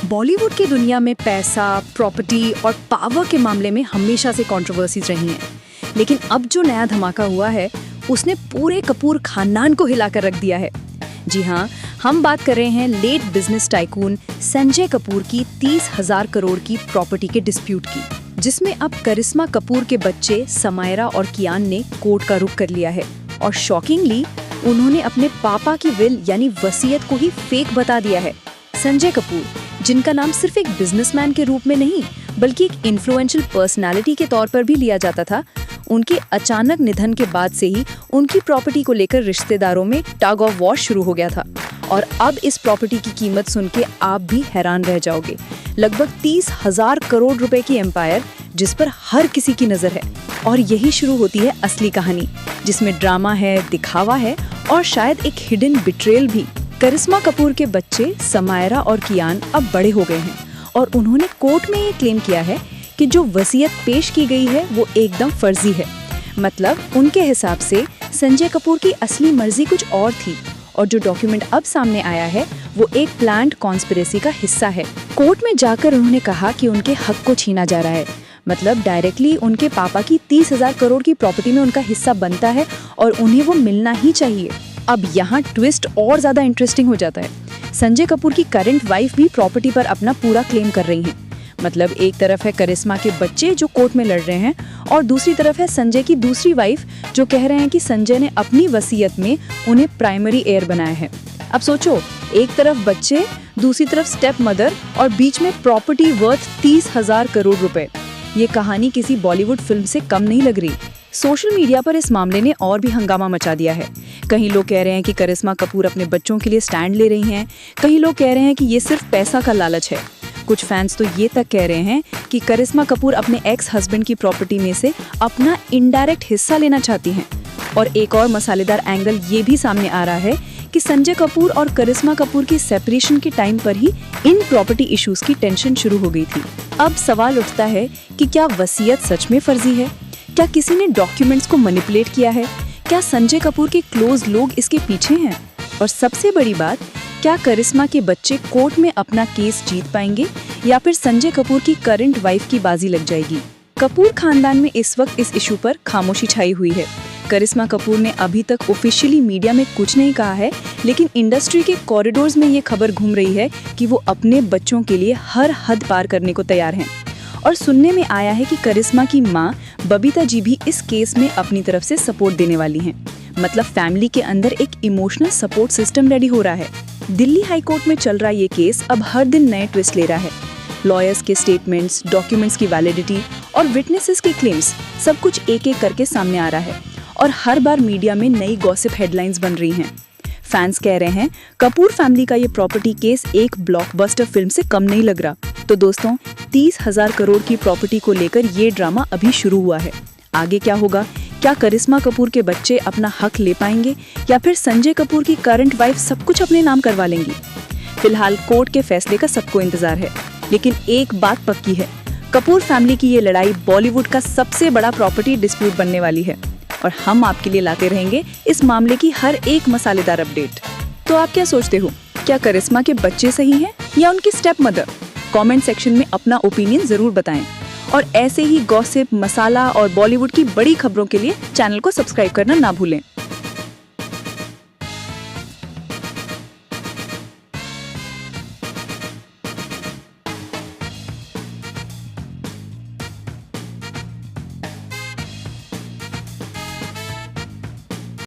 बॉलीवुड की दुनिया में पैसा, प्रॉपर्टी और पावर के मामले में हमेशा से कंट्रोवर्सीज रही हैं। लेकिन अब जो नया धमाका हुआ है उसने पूरे कपूर खानदान को हिलाकर रख दिया है। जी हाँ, हम बात कर रहे हैं late business tycoon Sanjay Kapoor की 30,000 करोड़ की प्रॉपर्टी के डिस्प्यूट की, जिसमें अब करिश्मा कपूर के बच्चे समायरा और कियान ने कोर्ट का रुख कर लिया है। और शॉकिंगली उन्होंने अपने पापा की विल यानी वसीयत को ही फेक बता दिया है। संजय कपूर, जिनका नाम सिर्फ एक बिजनेसमैन के रूप में नहीं बल्कि एक इन्फ्लुएंशियल पर्सनालिटी के तौर पर भी लिया जाता था, उनके अचानक निधन के बाद से ही उनकी प्रॉपर्टी को लेकर रिश्तेदारों में टग ऑफ वॉर शुरू हो गया था। और अब इस प्रॉपर्टी की कीमत सुन के आप भी हैरान रह जाओगे। लगभग 30,000 करोड़ रुपए की एम्पायर, जिस पर हर किसी की नजर है। और यही शुरू होती है असली कहानी, जिसमें ड्रामा है, दिखावा है और शायद एक हिडन बिट्रेयल भी। करिश्मा कपूर के बच्चे समायरा और कियान अब बड़े हो गए हैं और उन्होंने कोर्ट में ये क्लेम किया है कि जो वसीयत पेश की गई है वो एकदम फर्जी है। मतलब उनके हिसाब से संजय कपूर की असली मर्जी कुछ और थी और जो डॉक्यूमेंट अब सामने आया है वो एक प्लान्ड कॉन्स्पिरेसी का हिस्सा है। कोर्ट में जाकर उन्होंने कहा कि उनके हक को छीना जा रहा है। मतलब डायरेक्टली उनके पापा की 30,000 करोड़ की प्रॉपर्टी में उनका हिस्सा बनता है और उन्हें वो मिलना ही चाहिए। अब यहाँ ट्विस्ट और ज्यादा इंटरेस्टिंग हो जाता है। संजय कपूर की करंट वाइफ भी प्रॉपर्टी पर अपना पूरा क्लेम कर रही हैं। मतलब एक तरफ है करिश्मा के बच्चे जो कोर्ट में लड़ रहे हैं और दूसरी तरफ है संजय की दूसरी वाइफ जो कह रहे हैं कि संजय ने अपनी वसीयत में उन्हें प्राइमरी हेयर बनाया है। अब सोचो, एक तरफ बच्चे, दूसरी तरफ स्टेप मदर और बीच में प्रॉपर्टी वर्थ 30,000 करोड़ रुपए। ये कहानी किसी बॉलीवुड फिल्म से कम नहीं लग रही। सोशल मीडिया पर इस मामले ने और भी हंगामा मचा दिया है। कहीं लोग कह रहे हैं कि करिश्मा कपूर अपने बच्चों के लिए स्टैंड ले रही हैं, कहीं लोग कह रहे हैं कि ये सिर्फ पैसा का लालच है। कुछ फैंस तो ये तक कह रहे हैं कि करिश्मा कपूर अपने एक्स हस्बैंड की प्रॉपर्टी में से अपना इनडायरेक्ट हिस्सा लेना चाहती हैं। और एक और मसालेदार एंगल ये भी सामने आ रहा है कि संजय कपूर और करिश्मा कपूर की सेपरेशन के टाइम पर ही इन प्रॉपर्टी इश्यूज की टेंशन शुरू हो गई थी। अब सवाल उठता है कि क्या वसीयत सच में फर्जी है? क्या किसी ने डॉक्यूमेंट्स को मैनिपुलेट किया है? क्या संजय कपूर के क्लोज लोग इसके पीछे हैं? और सबसे बड़ी बात, क्या करिश्मा के बच्चे कोर्ट में अपना केस जीत पाएंगे या फिर संजय कपूर की करंट वाइफ की बाजी लग जाएगी? कपूर खानदान में इस वक्त इस इशू पर खामोशी छाई हुई है। करिश्मा कपूर ने अभी तक ऑफिशियली मीडिया में कुछ नहीं कहा है, लेकिन इंडस्ट्री के कॉरिडोर्स में ये खबर घूम रही है कि वो अपने बच्चों के लिए हर हद पार करने को तैयार हैं। और सुनने में आया है कि करिश्मा की माँ बबीता जी भी इस केस में अपनी तरफ से सपोर्ट देने वाली हैं। मतलब फैमिली के अंदर एक इमोशनल सपोर्ट सिस्टम रेडी हो रहा है। दिल्ली हाई कोर्ट में चल रहा ये केस अब हर दिन नए ट्विस्ट ले रहा है। लॉयर्स के स्टेटमेंट्स, डॉक्यूमेंट्स की वैलिडिटी और विटनेसेस के क्लेम्स, सब कुछ एक एक करके सामने आ रहा है और हर बार मीडिया में नई गॉसिप हेडलाइंस बन रही हैं। फैंस कह रहे हैं कपूर फैमिली का ये प्रॉपर्टी केस एक ब्लॉकबस्टर फिल्म से कम नहीं लग रहा। तो दोस्तों, 30,000 करोड़ की प्रॉपर्टी को लेकर ये ड्रामा अभी शुरू हुआ है। आगे क्या होगा? क्या करिश्मा कपूर के बच्चे अपना हक ले पाएंगे या फिर संजय कपूर की करंट वाइफ सब कुछ अपने नाम करवा लेंगी? फिलहाल कोर्ट के फैसले का सबको इंतजार है, लेकिन एक बात पक्की है, कपूर फैमिली की ये लड़ाई बॉलीवुड का सबसे बड़ा प्रॉपर्टी डिस्प्यूट बनने वाली है और हम आपके लिए लाते रहेंगे इस मामले की हर एक मसालेदार अपडेट। तो आप क्या सोचते हो? क्या करिश्मा के बच्चे सही हैं या उनकी स्टेप मदर? कमेंट सेक्शन में अपना ओपिनियन जरूर बताएं और ऐसे ही गॉसिप, मसाला और बॉलीवुड की बड़ी खबरों के लिए चैनल को सब्सक्राइब करना ना भूलें।